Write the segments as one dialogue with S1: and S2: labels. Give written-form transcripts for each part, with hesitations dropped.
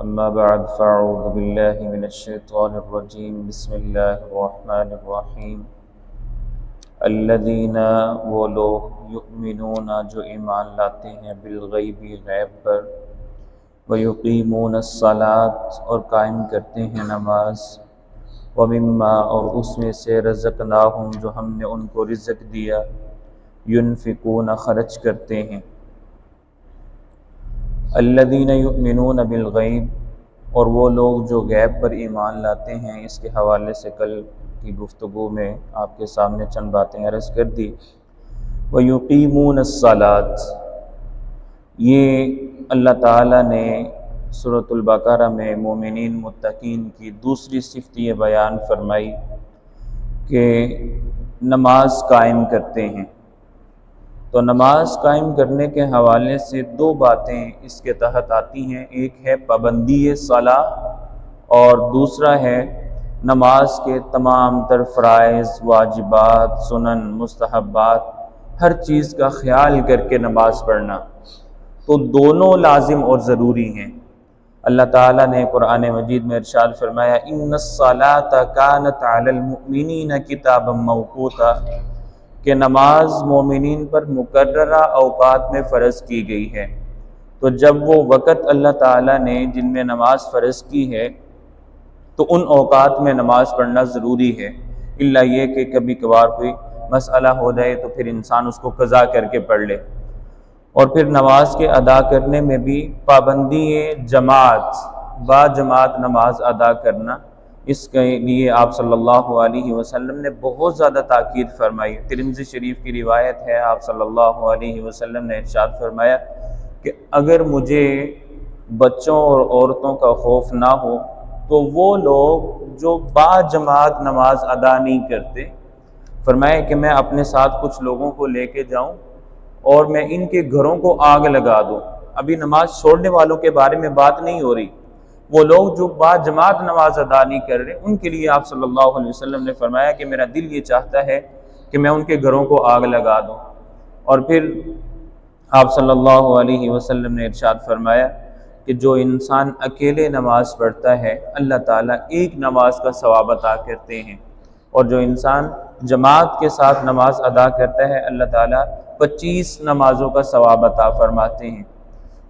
S1: اما بعد فاعوذ باللہ من الشیطان الرجیم بسم اللہ الرحمن الرحیم الذین وہ لوگ یؤمنون جو ایمان لاتے ہیں بالغیب غیب پر ویقیمون الصلاۃ اور قائم کرتے ہیں نماز ومما اور اس میں سے رزقناہم جو ہم نے ان کو رزق دیا ینفقون خرچ کرتے ہیں الذین یؤمنون بالغیب اور وہ لوگ جو غیب پر ایمان لاتے ہیں۔ اس کے حوالے سے کل کی گفتگو میں آپ کے سامنے چند باتیں عرض کر دی۔ وَيُقِيمُونَ الصَّلَاةَ یہ اللہ تعالیٰ نے سورۃ البقرہ میں مومنین متقین کی دوسری صفت یہ بیان فرمائی کہ نماز قائم کرتے ہیں۔ تو نماز قائم کرنے کے حوالے سے دو باتیں اس کے تحت آتی ہیں، ایک ہے پابندی صلاۃ اور دوسرا ہے نماز کے تمام تر فرائض، واجبات، سنن، مستحبات، ہر چیز کا خیال کر کے نماز پڑھنا۔ تو دونوں لازم اور ضروری ہیں۔ اللہ تعالیٰ نے قرآن مجید میں ارشاد فرمایا ان الصلاۃ کانت علی المؤمنین کتابا موقوتا کہ نماز مومنین پر مقررہ اوقات میں فرض کی گئی ہے۔ تو جب وہ وقت اللہ تعالیٰ نے جن میں نماز فرض کی ہے تو ان اوقات میں نماز پڑھنا ضروری ہے، الا یہ کہ کبھی کبھار کوئی مسئلہ ہو جائے تو پھر انسان اس کو قضا کر کے پڑھ لے۔ اور پھر نماز کے ادا کرنے میں بھی پابندی جماعت، با جماعت نماز ادا کرنا، اس کے لیے آپ صلی اللہ علیہ وسلم نے بہت زیادہ تاکید فرمائی۔ ترمذی شریف کی روایت ہے، آپ صلی اللہ علیہ وسلم نے ارشاد فرمایا کہ اگر مجھے بچوں اور عورتوں کا خوف نہ ہو تو وہ لوگ جو با جماعت نماز ادا نہیں کرتے، فرمایا کہ میں اپنے ساتھ کچھ لوگوں کو لے کے جاؤں اور میں ان کے گھروں کو آگ لگا دوں۔ ابھی نماز چھوڑنے والوں کے بارے میں بات نہیں ہو رہی، وہ لوگ جو با جماعت نماز ادا نہیں کر رہے، ان کے لیے آپ صلی اللہ علیہ وسلم نے فرمایا کہ میرا دل یہ چاہتا ہے کہ میں ان کے گھروں کو آگ لگا دوں۔ اور پھر آپ صلی اللہ علیہ وسلم نے ارشاد فرمایا کہ جو انسان اکیلے نماز پڑھتا ہے اللہ تعالیٰ ایک نماز کا ثواب عطا کرتے ہیں، اور جو انسان جماعت کے ساتھ نماز ادا کرتا ہے اللہ تعالیٰ 25 نمازوں کا ثواب عطا فرماتے ہیں۔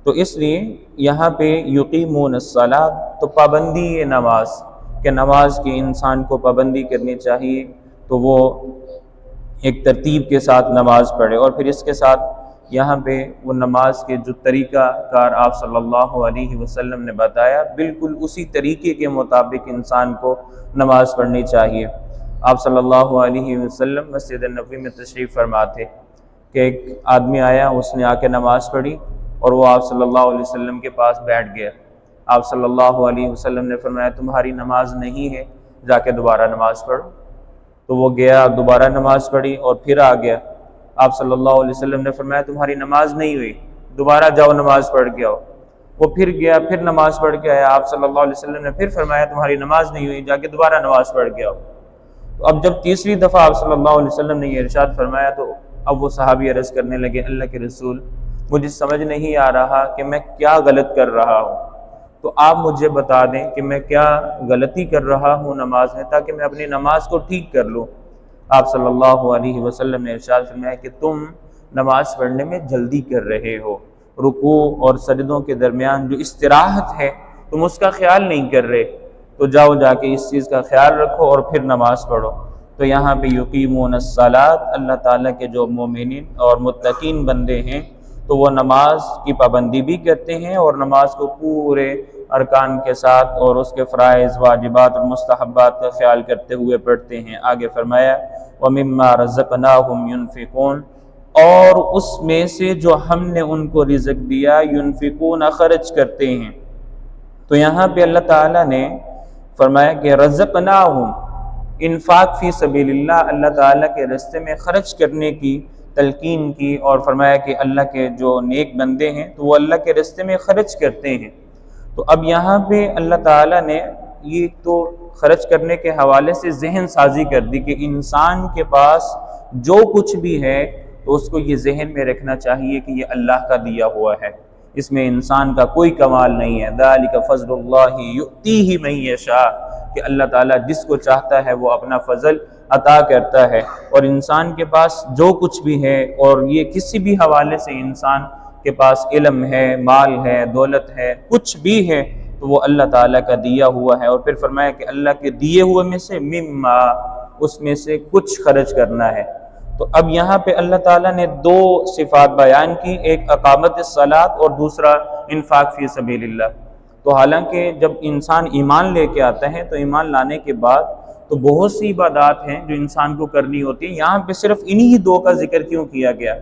S1: تو اس لیے یہاں پہ یقیمون الصلاۃ تو پابندی ہے نماز، کہ نماز کی انسان کو پابندی کرنی چاہیے، تو وہ ایک ترتیب کے ساتھ نماز پڑھے۔ اور پھر اس کے ساتھ یہاں پہ وہ نماز کے جو طریقہ کار آپ صلی اللہ علیہ وسلم نے بتایا، بالکل اسی طریقے کے مطابق انسان کو نماز پڑھنی چاہیے۔ آپ صلی اللہ علیہ وسلم مسجد نبوی میں تشریف فرما تھے کہ ایک آدمی آیا، اس نے آ کے نماز پڑھی اور وہ آپ صلی اللہ علیہ وسلم کے پاس بیٹھ گیا۔ آپ صلی اللہ علیہ وسلم نے فرمایا تمہاری نماز نہیں ہے، جا کے دوبارہ نماز پڑھو۔ تو وہ گیا، دوبارہ نماز پڑھی اور پھر آ گیا۔ آپ صلی اللہ علیہ وسلم نے فرمایا تمہاری نماز نہیں ہوئی، دوبارہ جاؤ نماز پڑھ کے آؤ۔ وہ پھر گیا، پھر نماز پڑھ کے آیا۔ آپ صلی اللہ علیہ وسلم نے پھر فرمایا تمہاری نماز نہیں ہوئی، جا کے دوبارہ نماز پڑھ کے آؤ۔ تو اب جب تیسری دفعہ آپ صلی اللہ علیہ وسلم نے یہ ارشاد فرمایا تو اب وہ صحابی عرض کرنے لگے اللہ کے رسول مجھے سمجھ نہیں آ رہا کہ میں کیا غلط کر رہا ہوں، تو آپ مجھے بتا دیں کہ میں کیا غلطی کر رہا ہوں نماز میں، تاکہ میں اپنی نماز کو ٹھیک کر لوں۔ آپ صلی اللہ علیہ وسلم نے ارشاد فرمایا کہ تم نماز پڑھنے میں جلدی کر رہے ہو، رکوع اور سجدوں کے درمیان جو استراحت ہے تم اس کا خیال نہیں کر رہے، تو جاؤ جا کے اس چیز کا خیال رکھو اور پھر نماز پڑھو۔ تو یہاں پہ یقیمون الصلاۃ اللہ تعالیٰ کے جو مومنین اور متقین بندے ہیں تو وہ نماز کی پابندی بھی کرتے ہیں اور نماز کو پورے ارکان کے ساتھ اور اس کے فرائض، واجبات اور مستحبات کا خیال کرتے ہوئے پڑھتے ہیں۔ آگے فرمایا وَمِمَّا رَزَقْنَاهُمْ يُنْفِقُونَ اور اس میں سے جو ہم نے ان کو رزق دیا ينفقون خرچ کرتے ہیں۔ تو یہاں پہ اللہ تعالیٰ نے فرمایا کہ رزقناہم، انفاق فی سبیل اللہ، اللہ تعالیٰ کے راستے میں خرچ کرنے کی تلقین کی، اور فرمایا کہ اللہ کے جو نیک بندے ہیں تو وہ اللہ کے راستے میں خرچ کرتے ہیں۔ تو اب یہاں پہ اللہ تعالیٰ نے یہ تو خرچ کرنے کے حوالے سے ذہن سازی کر دی کہ انسان کے پاس جو کچھ بھی ہے تو اس کو یہ ذہن میں رکھنا چاہیے کہ یہ اللہ کا دیا ہوا ہے، اس میں انسان کا کوئی کمال نہیں ہے۔ ذالک فضل اللہ یؤتیہ من یشاء، کہ اللہ تعالیٰ جس کو چاہتا ہے وہ اپنا فضل عطا کرتا ہے۔ اور انسان کے پاس جو کچھ بھی ہے، اور یہ کسی بھی حوالے سے انسان کے پاس علم ہے، مال ہے، دولت ہے، کچھ بھی ہے، تو وہ اللہ تعالیٰ کا دیا ہوا ہے۔ اور پھر فرمایا کہ اللہ کے دیے ہوئے میں سے مما، اس میں سے کچھ خرچ کرنا ہے۔ تو اب یہاں پہ اللہ تعالیٰ نے دو صفات بیان کی، ایک اقامت الصلاۃ اور دوسرا انفاق فی سبیل اللہ۔ تو حالانکہ جب انسان ایمان لے کے آتا ہے تو ایمان لانے کے بعد تو بہت سی عبادات ہیں جو انسان کو کرنی ہوتی ہیں، یہاں پہ صرف انہی دو کا ذکر کیوں کیا گیا؟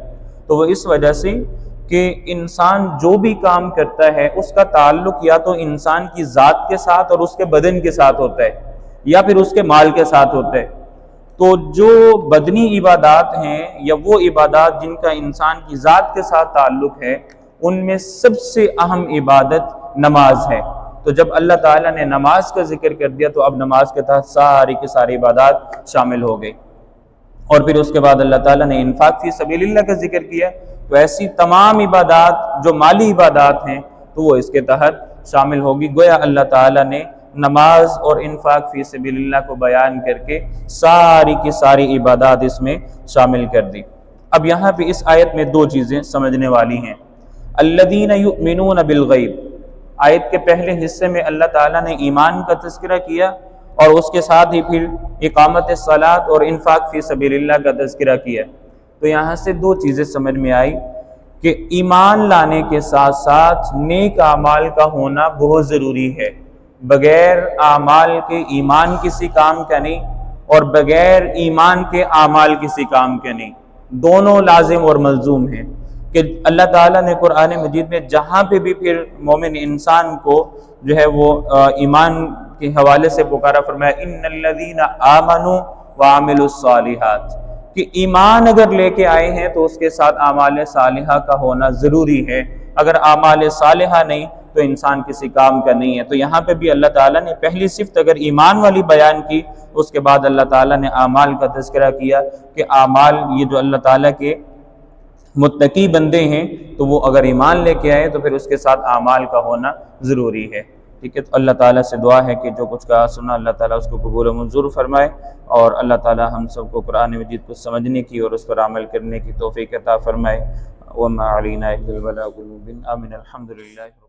S1: تو وہ اس وجہ سے کہ انسان جو بھی کام کرتا ہے اس کا تعلق یا تو انسان کی ذات کے ساتھ اور اس کے بدن کے ساتھ ہوتا ہے، یا پھر اس کے مال کے ساتھ ہوتا ہے۔ تو جو بدنی عبادات ہیں یا وہ عبادات جن کا انسان کی ذات کے ساتھ تعلق ہے، ان میں سب سے اہم عبادت نماز ہے۔ تو جب اللہ تعالیٰ نے نماز کا ذکر کر دیا تو اب نماز کے تحت ساری کی ساری عبادات شامل ہو گئی۔ اور پھر اس کے بعد اللہ تعالیٰ نے انفاق فی سبیل اللہ کا ذکر کیا، تو ایسی تمام عبادات جو مالی عبادات ہیں تو وہ اس کے تحت شامل ہوگی۔ گویا اللہ تعالیٰ نے نماز اور انفاق فی سبیل اللہ کو بیان کر کے ساری کی ساری عبادات اس میں شامل کر دی۔ اب یہاں پہ اس آیت میں دو چیزیں سمجھنے والی ہیں۔ الذین یؤمنون بالغیب، آیت کے پہلے حصے میں اللہ تعالیٰ نے ایمان کا تذکرہ کیا، اور اس کے ساتھ ہی پھر اقامت الصلاۃ اور انفاق فی سبیل اللہ کا تذکرہ کیا۔ تو یہاں سے دو چیزیں سمجھ میں آئی کہ ایمان لانے کے ساتھ ساتھ نیک اعمال کا ہونا بہت ضروری ہے۔ بغیر اعمال کے ایمان کسی کام کا نہیں، اور بغیر ایمان کے اعمال کسی کام کے نہیں، دونوں لازم اور ملزوم ہیں۔ کہ اللہ تعالیٰ نے قرآن مجید میں جہاں پہ بھی پھر مومن انسان کو جو ہے وہ ایمان کے حوالے سے پکارا، فرمایا ان الذین آمنوا وعملوا الصالحات، کہ ایمان اگر لے کے آئے ہیں تو اس کے ساتھ اعمال صالحہ کا ہونا ضروری ہے۔ اگر اعمال صالحہ نہیں تو انسان کسی کام کا نہیں ہے۔ تو یہاں پہ بھی اللہ تعالیٰ نے پہلی صفت اگر ایمان والی بیان کی، اس کے بعد اللہ تعالیٰ نے اعمال کا تذکرہ کیا کہ اعمال یہ جو اللہ تعالیٰ کے متقی بندے ہیں تو وہ اگر ایمان لے کے آئے تو پھر اس کے ساتھ اعمال کا ہونا ضروری ہے۔ ٹھیک ہے، تو اللہ تعالیٰ سے دعا ہے کہ جو کچھ کہا سنا اللہ تعالیٰ اس کو قبول و منظور فرمائے، اور اللہ تعالیٰ ہم سب کو قرآن مجید کو سمجھنے کی اور اس پر عمل کرنے کی توفیق عطا فرمائے۔ وما علینا الا البلاغ المبین۔ آمین۔ الحمدللہ۔